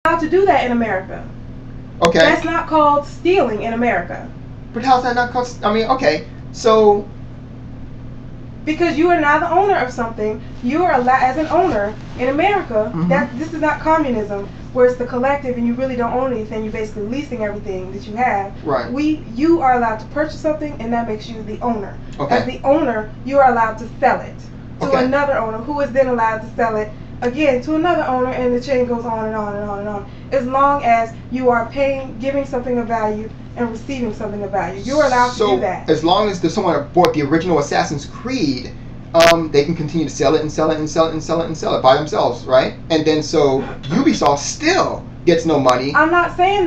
allowed to do that in America. Okay. That's not called stealing in America. But how's that not called? I mean, okay, so Because you are now the owner of something. You are allowed, as an owner in America, that this is not communism, where it's the collective and you really don't own anything. You're basically leasing everything that you have. Right. You are allowed to purchase something, and that makes you the owner. Okay. As the owner, you are allowed to sell it to Okay. another owner, who is then allowed to sell it again to another owner, and the chain goes on and on and on and on. As long as you are giving something of value and receiving something of value, you are allowed to do that. So as long as someone bought the original Assassin's Creed, they can continue to sell it and sell it and sell it and sell it and sell it by themselves, right? And then so Ubisoft still gets no money. I'm not saying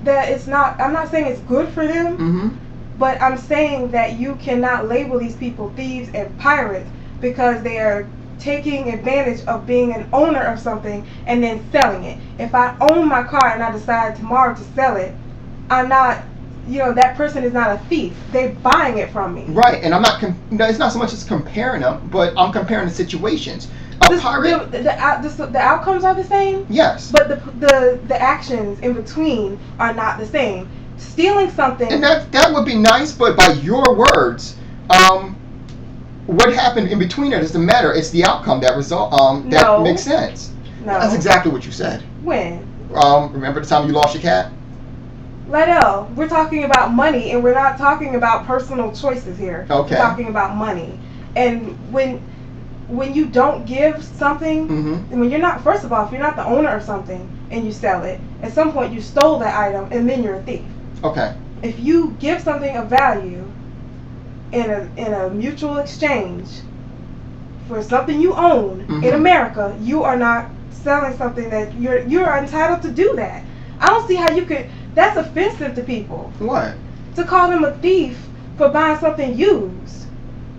that it's not. I'm not saying it's good for them. But I'm saying that you cannot label these people thieves and pirates because they are taking advantage of being an owner of something and then selling it. If I own my car and I decide tomorrow to sell it, I'm not, that person is not a thief. They're buying it from me. Right, and I'm not, it's not so much as comparing them, but I'm comparing the situations. Pirate... The outcomes are the same? Yes. But the actions in between are not the same. Stealing something... And that would be nice, but by your words, what happened in between it doesn't matter. It's the outcome that that makes sense. No. That's exactly what you said. When? Remember the time you lost your cat? Lydell, we're talking about money, and we're not talking about personal choices here. Okay. We're talking about money. And when you don't give something, and when you're not, first of all, if you're not the owner of something and you sell it, at some point you stole that item, and then you're a thief. Okay. If you give something of value in a mutual exchange for something you own in America, you are not selling something that you're entitled to do that. I don't see how you could. That's offensive to people. What? To call them a thief for buying something used.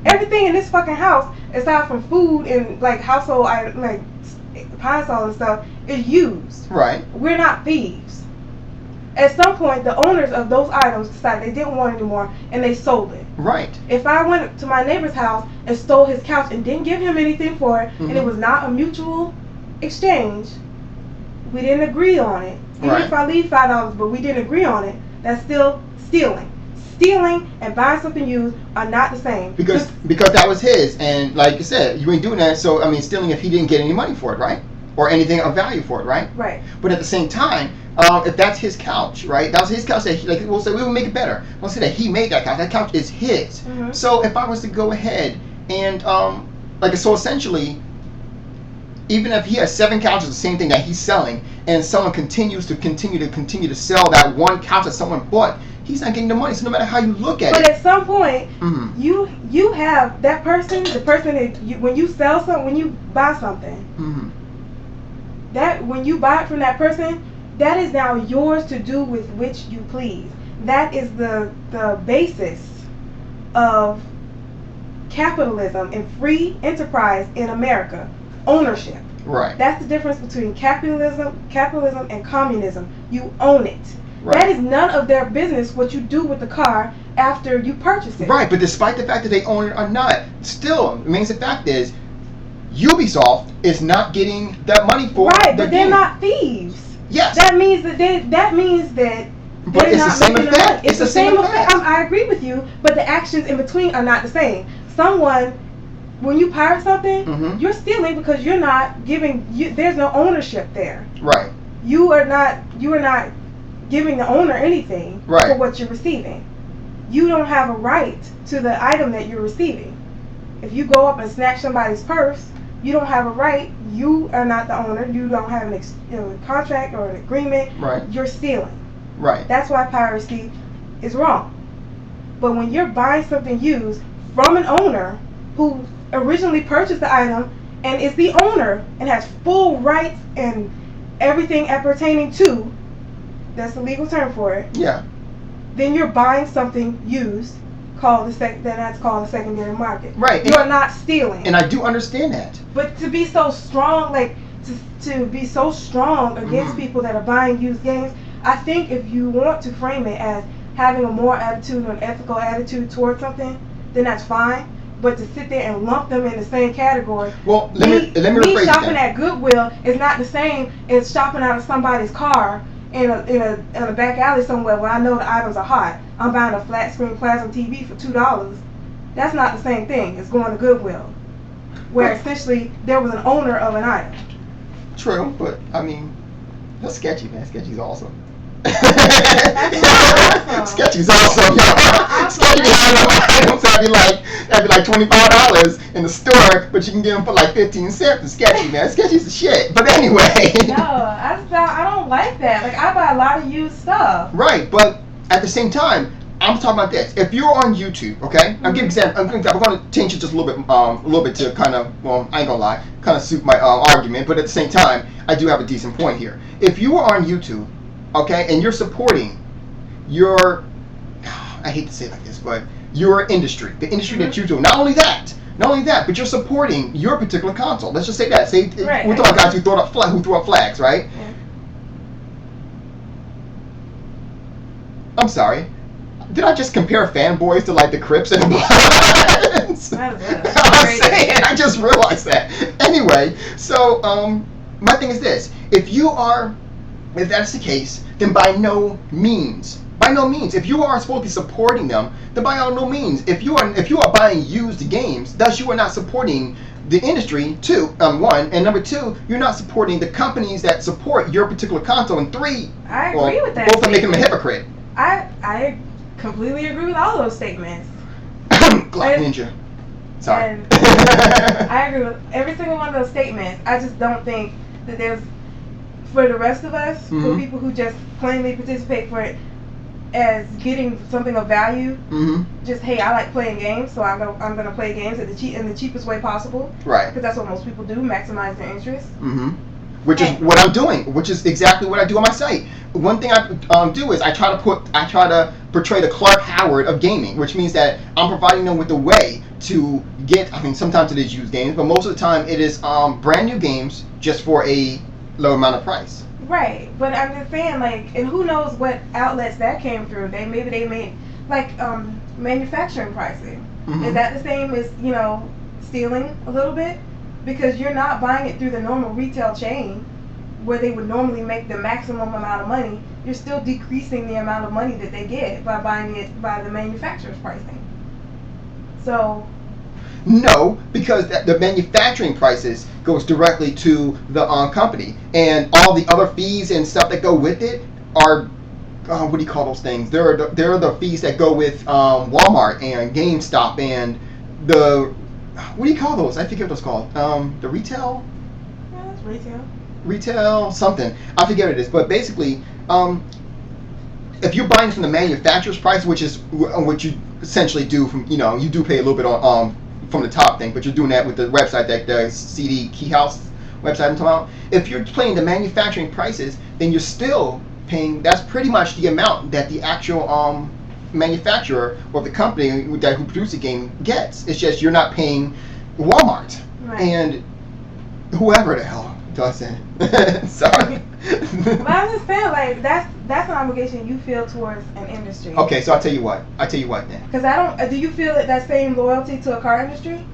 Everything in this fucking house, aside from food and like household items, like pine salt and stuff, is used. Right. We're not thieves. At some point, the owners of those items decided they didn't want it anymore, and they sold it. Right. If I went to my neighbor's house and stole his couch and didn't give him anything for it, and it was not a mutual exchange, we didn't agree on it. Even if I leave $5, but we didn't agree on it, that's still stealing. Stealing and buying something used are not the same. Because that was his, and like you said, you ain't doing that. So I mean, stealing if he didn't get any money for it, right? Or anything of value for it, right? Right. But at the same time, if that's his couch, right? That was his couch. That we'll say we will make it better. We'll say that he made that couch. That couch is his. So if I was to go ahead and so essentially, even if he has 7 couches, the same thing that he's selling, and someone continues to sell that one couch that someone bought, he's not getting the money. So no matter how you look at it. But at some point, you have that person, the person that when you sell something, when you buy something, that when you buy it from that person, that is now yours to do with which you please. That is the basis of capitalism and free enterprise in America. Ownership. Right. That's the difference between capitalism and communism. You own it. Right. That is none of their business what you do with the car after you purchase it. Right, but despite the fact that they own it or not, still, the main fact is, Ubisoft is not getting that money for right, but they're game. Not thieves. Yes. That means that but it's the same effect. It's the same effect. I agree with you, but the actions in between are not the same. When you pirate something, you're stealing because you're not giving. There's no ownership there. Right. You are not giving the owner anything for what you're receiving. You don't have a right to the item that you're receiving. If you go up and snatch somebody's purse, you don't have a right. You are not the owner. You don't have an contract or an agreement. Right. You're stealing. Right. That's why piracy is wrong. But when you're buying something used from an owner who originally purchased the item and is the owner and has full rights and everything pertaining to, that's the legal term for it. Yeah. Then you're buying something used that's called a secondary market. Right. You're not stealing. And I do understand that. But to be so strong, to be so strong against people that are buying used games, I think if you want to frame it as having a moral attitude or an ethical attitude towards something, then that's fine. But to sit there and lump them in the same category. Well, let me rephrase shopping that. at Goodwill is not the same as shopping out of somebody's car in a back alley somewhere where I know the items are hot. I'm buying a flat screen plasma TV for $2. That's not the same thing as going to Goodwill, where essentially there was an owner of an item. True, but I mean, that's sketchy, man. Sketchy's awesome. Awesome. Sketchy's awesome, yo. Sketchy items that'd be like $25 in the store, but you can get them for like 15 cents. And Sketchy, man. Sketchy's the shit. But anyway. No, I don't like that. Like, I buy a lot of used stuff. Right, but at the same time, I'm talking about this. If you're on YouTube, okay, I'm going to change it just a little bit to kind of, well, I ain't gonna lie, kind of suit my argument. But at the same time, I do have a decent point here. If you are on YouTube, okay, and you're supporting your, I hate to say it like this, but your industry, the industry that you do. Not only that, but you're supporting your particular console. Let's just say that. We're talking about guys who throw up flags, right? Yeah. I'm sorry. Did I just compare fanboys to like the Crips and the Bloods? I'm saying, I just realized that. Anyway, so my thing is this: if that's the case, then by no means, if you are supposed to be supporting them, then by no means, if you are buying used games, thus you are not supporting the industry. One, and number two, you're not supporting the companies that support your particular console. And three, I agree with that. Both are making them a hypocrite. I completely agree with all those statements. Glock Ninja. Sorry. And I agree with every single one of those statements. I just don't think that there's, for the rest of us, for people who just plainly participate for it as getting something of value, just, hey, I like playing games, so I'm gonna play games in the cheapest way possible. Right. Because that's what most people do, maximize their interest. Which is what I'm doing. Which is exactly what I do on my site. One thing I do is I try to portray the Clark Howard of gaming, which means that I'm providing them with a way to get. I mean, sometimes it is used games, but most of the time it is brand new games just for a low amount of price. Right, but I'm just saying, like, and who knows what outlets that came through? Maybe they made like manufacturing pricing. Is that the same as stealing a little bit? Because you're not buying it through the normal retail chain where they would normally make the maximum amount of money. You're still decreasing the amount of money that they get by buying it by the manufacturer's pricing. So no, because the manufacturing prices goes directly to the company, and all the other fees and stuff that go with it are what do you call those things? There are the fees that go with Walmart and GameStop and the what do you call those? I forget what those called. The retail. Yeah, that's retail. Retail something. I forget what it is, but basically, if you're buying from the manufacturer's price, which is what you essentially do from you do pay a little bit on from the top thing, but you're doing that with the website, that the CD Keyhouse website I'm talking about. If you're paying the manufacturing prices, then you're still paying. That's pretty much the amount that the actual manufacturer or the company who produced the game gets. It's just you're not paying Walmart and whoever the hell does it. Sorry. But I'm just saying, like, that's an obligation you feel towards an industry. Okay, so I'll tell you what then. Because I don't. Do you feel that same loyalty to a car industry?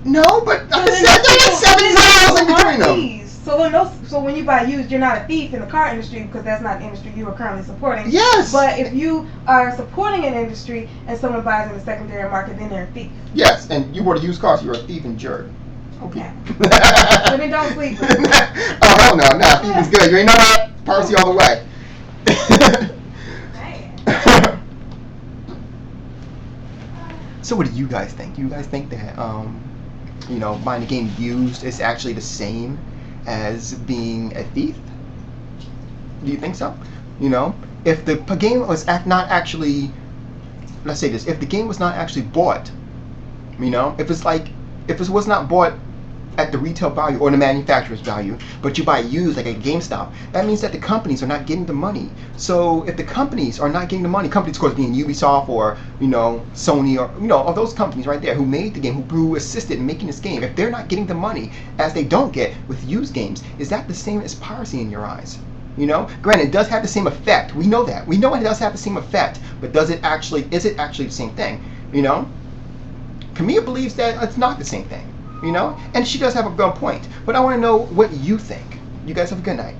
No, but I said $70 in between them. So when you buy used, you're not a thief in the car industry because that's not the industry you are currently supporting. Yes. But if you are supporting an industry and someone buys in the secondary market, then they're a thief. Yes, and you bought a used car, so you're a thief and jerk. Okay. So then don't sleep with me. Oh, hell no. Nah, thief is good. You ain't know that? Piracy all the way. So what do you guys think? Do you guys think that buying a game used is actually the same as being a thief? Do you think so? If the game was not actually, let's say this, if the game was not actually bought, if it was not bought at the retail value or the manufacturer's value, but you buy used like at GameStop, that means that the companies are not getting the money. So if the companies are not getting the money, companies of course being Ubisoft or Sony or those companies right there who made the game, who assisted in making this game, if they're not getting the money as they don't get with used games, is that the same as piracy in your eyes? Granted, it does have the same effect. We know that. We know it does have the same effect, but is it actually the same thing? Camille believes that it's not the same thing, and she does have a good point. But I want to know what you think. You guys have a good night.